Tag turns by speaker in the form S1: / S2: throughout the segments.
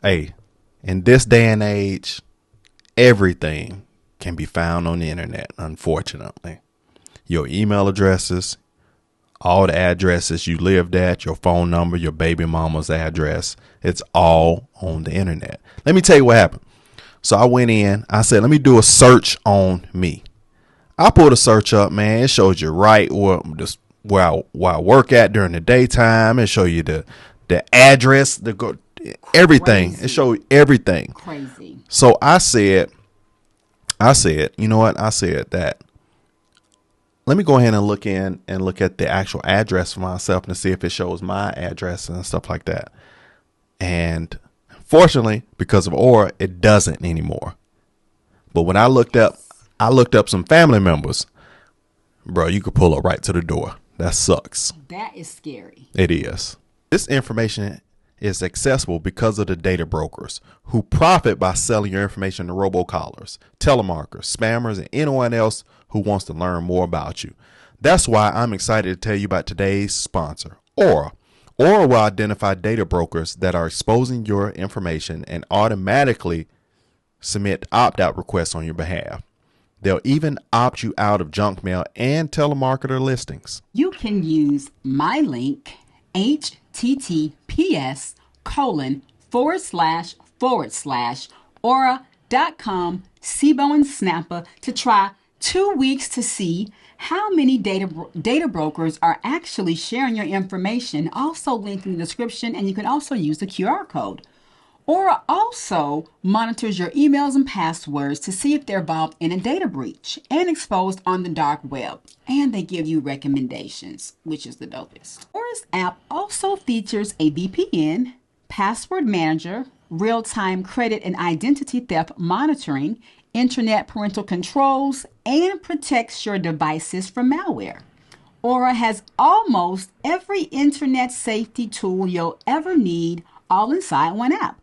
S1: Hey, in this day and age, everything can be found on the internet, unfortunately. Your email addresses, all the addresses you lived at, your phone number, your baby mama's address, it's all on the internet. Let me tell you what happened. So I went in, I said, let me do a search on me. I pulled a search up, man. It shows you right where I work at during the daytime. It show you the address, everything.
S2: Crazy.
S1: It showed everything.
S2: Crazy.
S1: So I said, you know what? I said that. Let me go ahead and look at the actual address for myself and see if it shows my address and stuff like that. And fortunately, because of Aura, it doesn't anymore. But when I looked up some family members, bro, you could pull up right to the door. That sucks.
S2: That is scary.
S1: It is. This information is accessible because of the data brokers who profit by selling your information to robocallers, telemarketers, spammers, and anyone else who wants to learn more about you. That's why I'm excited to tell you about today's sponsor, Aura. Aura will identify data brokers that are exposing your information and automatically submit opt-out requests on your behalf. They'll even opt you out of junk mail and telemarketer listings.
S2: You can use my link, https://aura.com SIBO and Snapper to try 2 weeks to see how many data brokers are actually sharing your information. Also linked in the description, and you can also use the QR code. Aura also monitors your emails and passwords to see if they're involved in a data breach and exposed on the dark web. And they give you recommendations, which is the dopest. Aura's app also features a VPN, password manager, real-time credit and identity theft monitoring, internet parental controls, and protects your devices from malware. Aura has almost every internet safety tool you'll ever need all inside one app.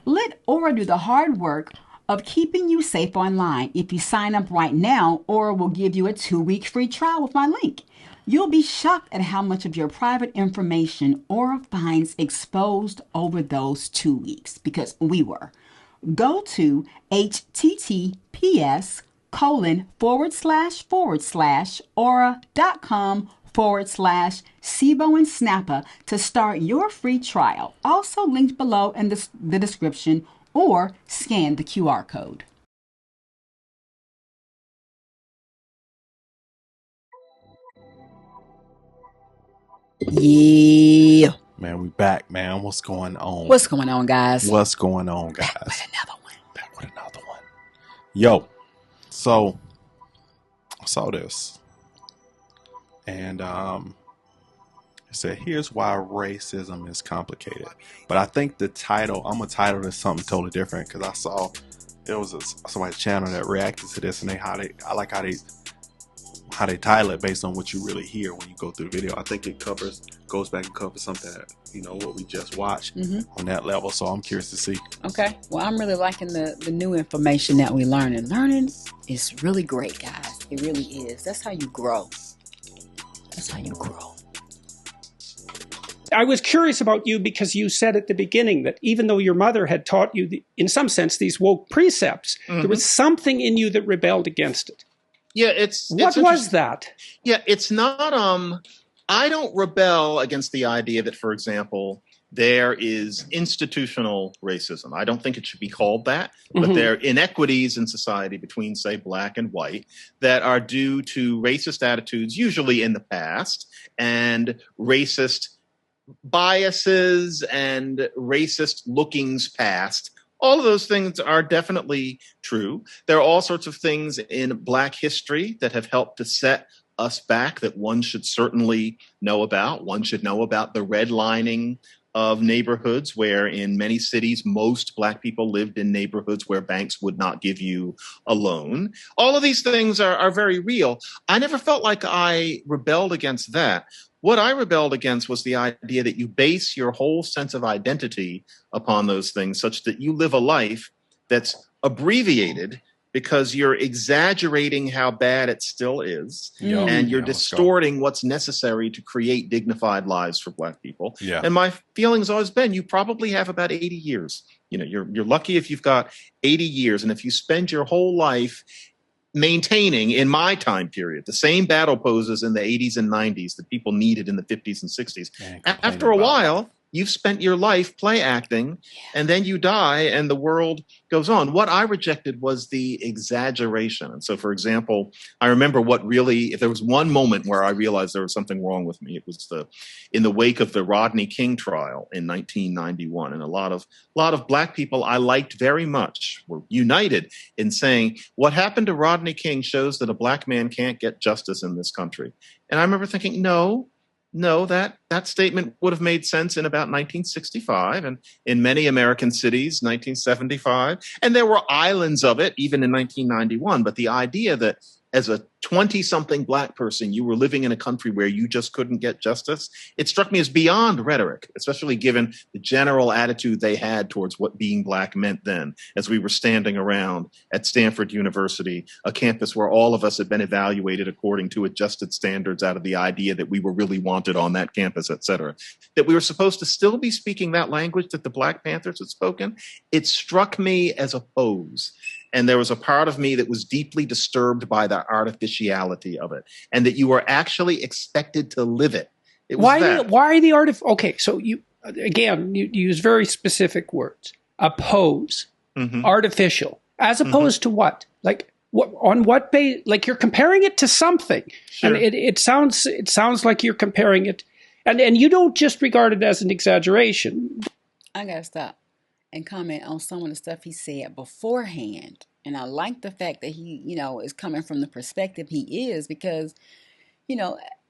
S2: Let Aura do the hard work of keeping you safe online. If you sign up right now, Aura will give you a 2-week free trial with my link. You'll be shocked at how much of your private information Aura finds exposed over those 2 weeks, because we were. Go to https://aura.com/SIBO and Snapper to start your free trial. Also linked below in the description, or scan the QR code. Yeah.
S1: Man, we back, man. What's going on?
S2: What's going on, guys?
S1: What's going on, guys?
S2: Back with another one.
S1: Back with another one. Yo, so I saw this, and it said, "Here's why racism is complicated." But I think the title, I'm gonna title this something totally different, because I saw it was somebody's channel that reacted to this, and I like how they title it based on what you really hear when you go through the video. I think it goes back and covers something that, what we just watched on that level. So I'm curious to see.
S2: Okay. Well, I'm really liking the new information that we learning. Learning is really great, guys. It really is. That's how you grow. That's how you grow.
S3: I was curious about you because you said at the beginning that even though your mother had taught you, in some sense, these woke precepts, there was something in you that rebelled against it.
S4: Yeah,
S3: what was that?
S4: Yeah, it's not. I don't rebel against the idea that, for example, there is institutional racism. I don't think it should be called that, but there are inequities in society between, say, black and white that are due to racist attitudes, usually in the past, and racist biases and racist lookings past. All of those things are definitely true. There are all sorts of things in Black history that have helped to set us back that one should certainly know about. One should know about the redlining of neighborhoods where in many cities, most Black people lived in neighborhoods where banks would not give you a loan. All of these things are very real. I never felt like I rebelled against that. What I rebelled against was the idea that you base your whole sense of identity upon those things, such that you live a life that's abbreviated because you're exaggerating how bad it still is, and you're distorting what's necessary to create dignified lives for Black people.
S1: Yeah.
S4: And my feeling's always been, you probably have about 80 years You're lucky if you've got 80 years. And if you spend your whole life maintaining, in my time period, the same battle poses in the 80s and 90s that people needed in the 50s and 60s, after a while, you've spent your life play acting, and then you die and the world goes on. What I rejected was the exaggeration. And so, for example, I remember if there was one moment where I realized there was something wrong with me, it was in the wake of the Rodney King trial in 1991. And a lot of Black people I liked very much were united in saying, what happened to Rodney King shows that a Black man can't get justice in this country. And I remember thinking, no, that statement would have made sense in about 1965 and in many American cities, 1975. And there were islands of it even in 1991. But the idea that as a 20-something Black person, you were living in a country where you just couldn't get justice, it struck me as beyond rhetoric, especially given the general attitude they had towards what being Black meant then, as we were standing around at Stanford University, a campus where all of us had been evaluated according to adjusted standards out of the idea that we were really wanted on that campus, et cetera, that we were supposed to still be speaking that language that the Black Panthers had spoken. It struck me as a pose. And there was a part of me that was deeply disturbed by the artificiality of it, and that you were actually expected to live it.
S3: Why the art of? Okay, so you use very specific words. Oppose, artificial, as opposed to what? Like what? On what base? Like you're comparing it to something,
S4: Sure.
S3: And it sounds like you're comparing it, and you don't just regard it as an exaggeration.
S2: I gotta stop and comment on some of the stuff he said beforehand. And I like the fact that he, is coming from the perspective he is, because,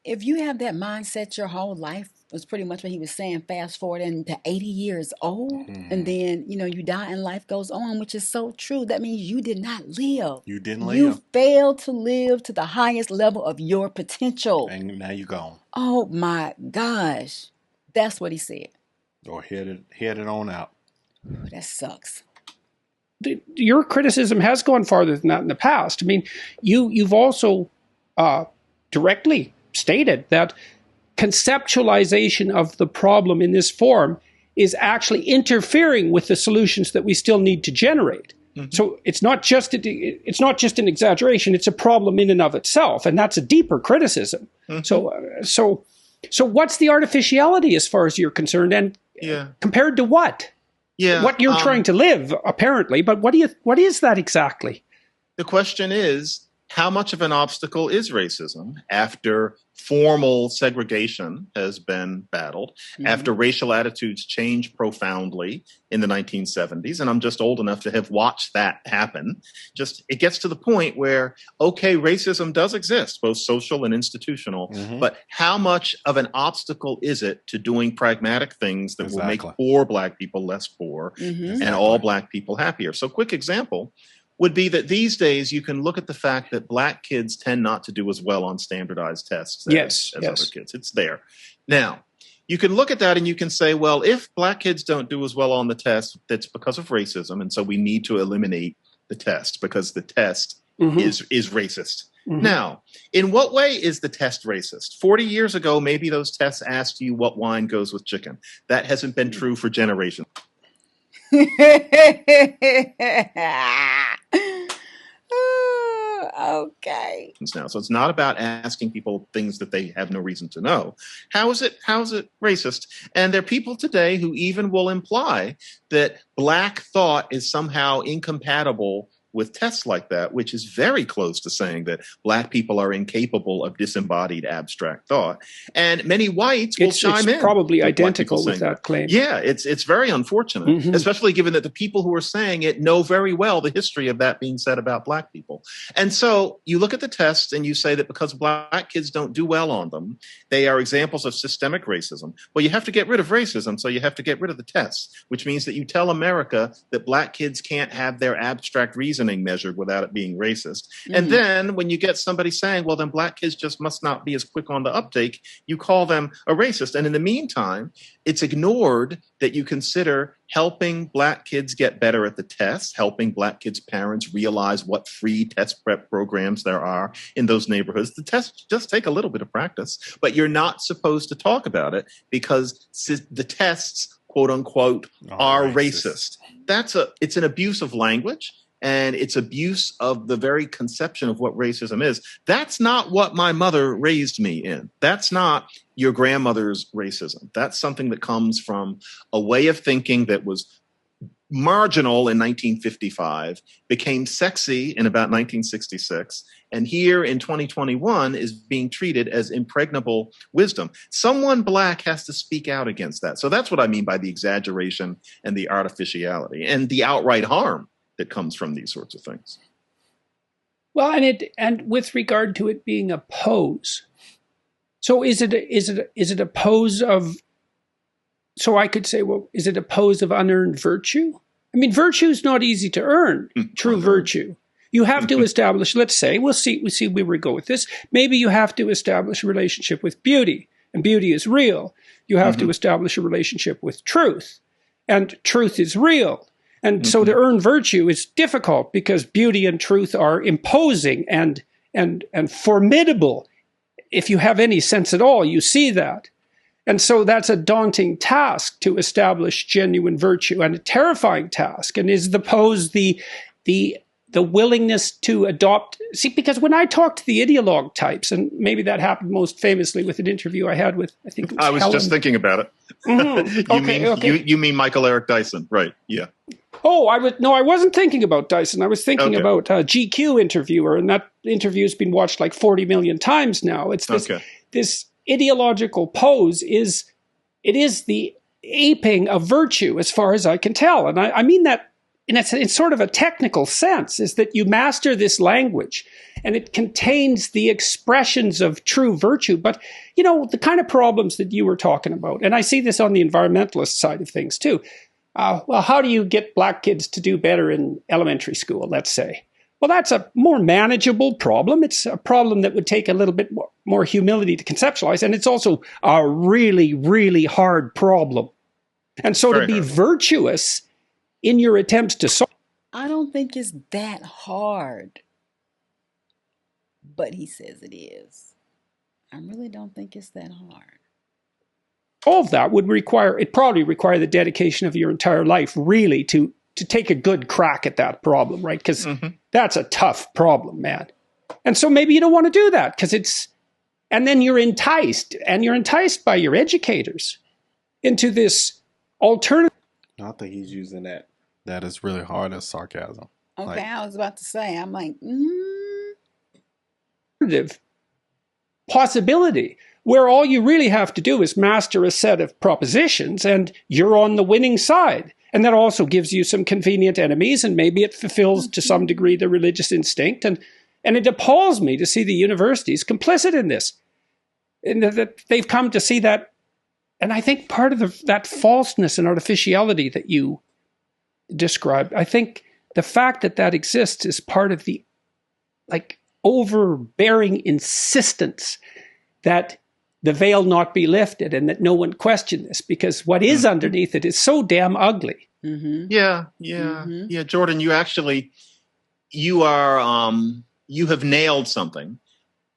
S2: if you have that mindset your whole life, was pretty much what he was saying, fast forward into 80 years old, and then, you die and life goes on, which is so true. That means you did not live.
S1: You didn't live.
S2: You failed to live to the highest level of your potential.
S1: And now you're gone.
S2: Oh my gosh. That's what he said.
S1: Or headed on out.
S2: That sucks.
S3: Your criticism has gone farther than that in the past. I mean, you've also directly stated that conceptualization of the problem in this form is actually interfering with the solutions that we still need to generate. Mm-hmm. So it's not just an exaggeration; it's a problem in and of itself, and that's a deeper criticism. Mm-hmm. So what's the artificiality as far as you're concerned, and compared to what?
S4: Yeah,
S3: what you're trying to live, apparently, but what is that exactly?
S4: The question is, how much of an obstacle is racism after formal segregation has been battled, after racial attitudes changed profoundly in the 1970s? And I'm just old enough to have watched that happen. It gets to the point where, okay, racism does exist, both social and institutional, but how much of an obstacle is it to doing pragmatic things that will make poor Black people less poor and all Black people happier? So quick example would be that these days you can look at the fact that Black kids tend not to do as well on standardized tests as other kids. It's there. Now, you can look at that and you can say, well, if Black kids don't do as well on the test, that's because of racism. And so we need to eliminate the test because the test is racist. Now, in what way is the test racist? 40 years ago, maybe those tests asked you what wine goes with chicken. That hasn't been true for generations.
S2: Okay.
S4: Now, so it's not about asking people things that they have no reason to know. How is it racist? And there are people today who even will imply that Black thought is somehow incompatible with tests like that, which is very close to saying that Black people are incapable of disembodied abstract thought. And many whites will chime in.
S3: It's probably identical with that claim.
S4: Yeah, it's very unfortunate, especially given that the people who are saying it know very well the history of that being said about Black people. And so you look at the tests and you say that because Black kids don't do well on them, they are examples of systemic racism. Well, you have to get rid of racism, so you have to get rid of the tests, which means that you tell America that Black kids can't have their abstract reasoning measured without it being racist. And then when you get somebody saying, well, then Black kids just must not be as quick on the uptake, you call them a racist. And in the meantime, it's ignored that you consider helping Black kids get better at the tests, helping Black kids' parents realize what free test prep programs there are in those neighborhoods. The tests just take a little bit of practice, but you're not supposed to talk about it because the tests, quote unquote, are racist. it's an abuse of language, and it's abuse of the very conception of what racism is. That's not what my mother raised me in. That's not your grandmother's racism. That's something that comes from a way of thinking that was marginal in 1955, became sexy in about 1966, and here in 2021 is being treated as impregnable wisdom. Someone Black has to speak out against that. So that's what I mean by the exaggeration and the artificiality and the outright harm that comes from these sorts of things.
S3: Well, and with regard to it being a pose, so is it a pose of? So I could say, well, is it a pose of unearned virtue? I mean, virtue is not easy to earn. True virtue. You have to establish. Let's say we'll see where we go with this. Maybe you have to establish a relationship with beauty, and beauty is real. You have to establish a relationship with truth, and truth is real. And so to earn virtue is difficult because beauty and truth are imposing and formidable. If you have any sense at all, you see that. And so that's a daunting task to establish genuine virtue, and a terrifying task. And is the pose the willingness to adopt? See, because when I talk to the ideologue types, and maybe that happened most famously with an interview I had with, I think it was
S4: Helen. Just thinking about it.
S3: Okay.
S4: You mean Michael Eric Dyson, right? Yeah.
S3: Oh, I wasn't thinking about Dyson. I was thinking about a GQ interviewer, and that interview's been watched like 40 million times now. It's this ideological pose is the aping of virtue, as far as I can tell. And I mean that in sort of a technical sense, is that you master this language and it contains the expressions of true virtue. But, you know, the kind of problems that you were talking about, and I see this on the environmentalist side of things too. Well, how do you get Black kids to do better in elementary school, let's say? Well, that's a more manageable problem. It's a problem that would take a little bit more humility to conceptualize. And it's also a really, really hard problem. And so to be virtuous in your attempts to solve.
S2: I don't think it's that hard. But he says it is. I really don't think it's that hard.
S3: All of that would probably require the dedication of your entire life, really, to take a good crack at that problem, right? Because that's a tough problem, man. And so maybe you don't want to do that and then you're enticed by your educators into this alternative.
S1: I think he's using that is really hard as sarcasm.
S2: Okay, I was about to say, I'm like,
S3: possibility where all you really have to do is master a set of propositions and you're on the winning side. And that also gives you some convenient enemies, and maybe it fulfills to some degree the religious instinct. And it appalls me to see the universities complicit in this. And that they've come to see that. And I think part of that falseness and artificiality that you described, I think the fact that exists is part of the overbearing insistence that the veil not be lifted and that no one question this, because what is underneath it is so damn ugly.
S4: Yeah. Jordan, you have nailed something.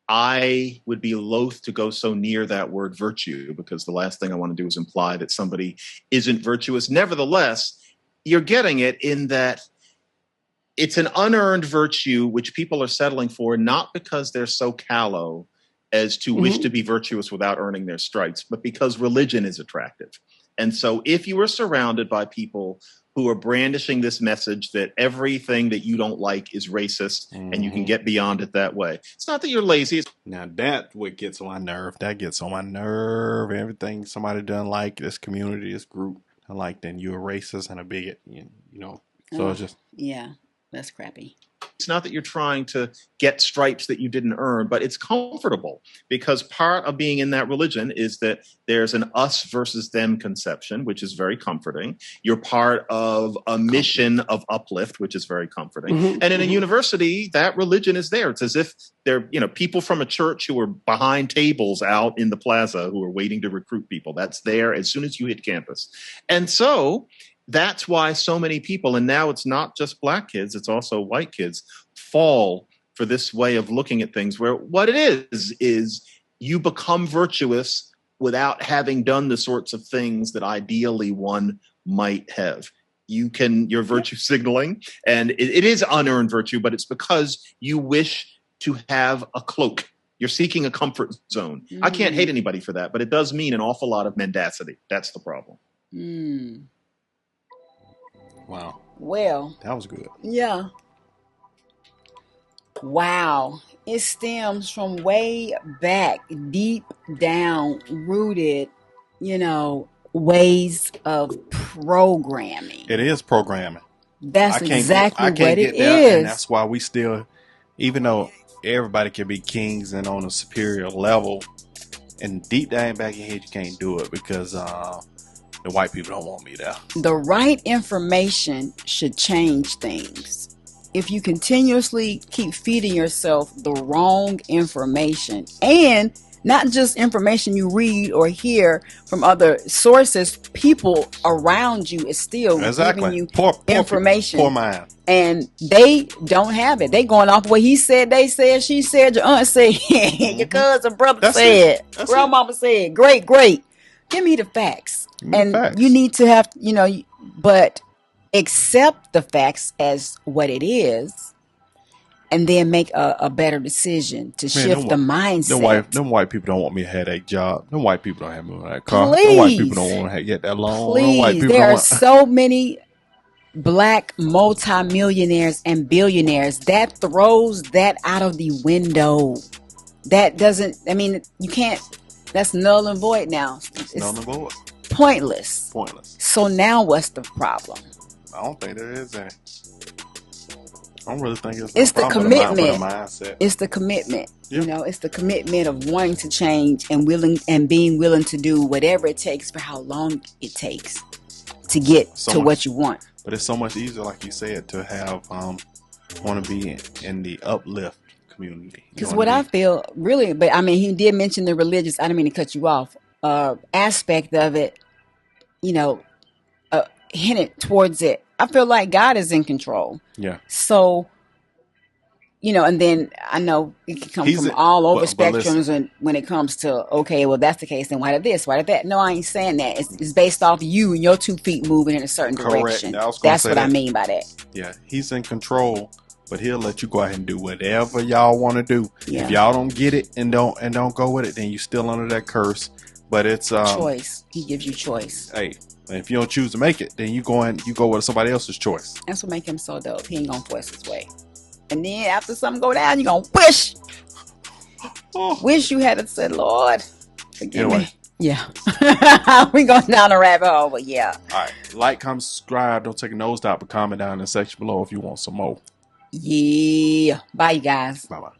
S4: I would be loath to go so near that word virtue, because the last thing I want to do is imply that somebody isn't virtuous. Nevertheless, you're getting it in that it's an unearned virtue which people are settling for, not because they're so callow as to wish to be virtuous without earning their stripes, but because religion is attractive. And so if you are surrounded by people who are brandishing this message that everything that you don't like is racist and you can get beyond it that way, it's not that you're lazy.
S1: Now that what gets on my nerve. That gets on my nerve. Everything somebody doesn't like, this community, this group, then you're a racist and a bigot, you know. So it's just...
S2: Yeah, that's crappy.
S4: It's not that you're trying to get stripes that you didn't earn, but it's comfortable, because part of being in that religion is that there's an us versus them conception, which is very comforting. You're part of a mission of uplift, which is very comforting. And in a university, that religion is there. It's as if they're, people from a church who are behind tables out in the plaza who are waiting to recruit people. That's there as soon as you hit campus. And so that's why so many people, and now it's not just Black kids, it's also white kids, fall for this way of looking at things, where what it is you become virtuous without having done the sorts of things that ideally one might have. you're virtue signaling, and it is unearned virtue, but it's because you wish to have a cloak. You're seeking a comfort zone. I can't hate anybody for that, but it does mean an awful lot of mendacity. That's the problem.
S1: Wow.
S2: Well,
S1: That was good.
S2: yeah. Wow. It stems from way back, deep down, rooted, ways of programming.
S1: It is programming.
S2: That's exactly what it
S1: get that, and
S2: is.
S1: that's why we still, even though everybody can be kings and on a superior level, and deep down back in your head you can't do it because the white people don't want me there.
S2: The right information should change things. If you continuously keep feeding yourself the wrong information, and not just information you read or hear from other sources, people around you is still giving you information.
S1: Poor mind.
S2: And they don't have it. They going off what he said, they said, she said, your aunt said, your cousin, brother said, grandmama said, great. Give me the facts. You need to have, but accept the facts as what it is, and then make a better decision to shift the mindset.
S1: Them white people don't want me to have that job. Them white people don't have me on that car.
S2: Please.
S1: Them white people don't want to get that loan.
S2: Please. There are so many black multimillionaires and billionaires that throws that out of the window. That doesn't, you can't, that's null and void now. It's
S1: null and void.
S2: Pointless. So now what's the problem?
S1: I don't think there is any. I don't really think
S2: it's the commitment.
S1: Mindset.
S2: It's the commitment.
S1: Yep.
S2: It's the commitment of wanting to change and being willing to do whatever it takes for how long it takes to get to what you want.
S1: But it's so much easier, like you said, to have want to be in the uplift community.
S2: Because what I feel really, but he did mention the religious. I didn't mean to cut you off. Aspect of it, hinted towards it. I feel like God is in control.
S1: Yeah.
S2: So, and then I know it can come from all over spectrums, and when it comes to, okay, well, that's the case, then why did this, why did that? No, I ain't saying that. It's based off you and your 2 feet moving in a certain direction. That's what I mean by that.
S1: Yeah, he's in control, but he'll let you go ahead and do whatever y'all want to do.
S2: Yeah.
S1: If y'all don't get it and don't go with it, then you're still under that curse. But it's
S2: choice. He gives you choice.
S1: Hey, if you don't choose to make it, then you go with somebody else's choice.
S2: That's what makes him so dope. He ain't gonna force his way. And then after something go down, you gonna wish you had said, Lord, forgive me. Yeah. We going down the rabbit hole, but yeah.
S1: All right. Like, comment, subscribe. Don't take a nose out, but comment down in the section below if you want some more.
S2: Yeah. Bye, you guys.
S1: Bye-bye.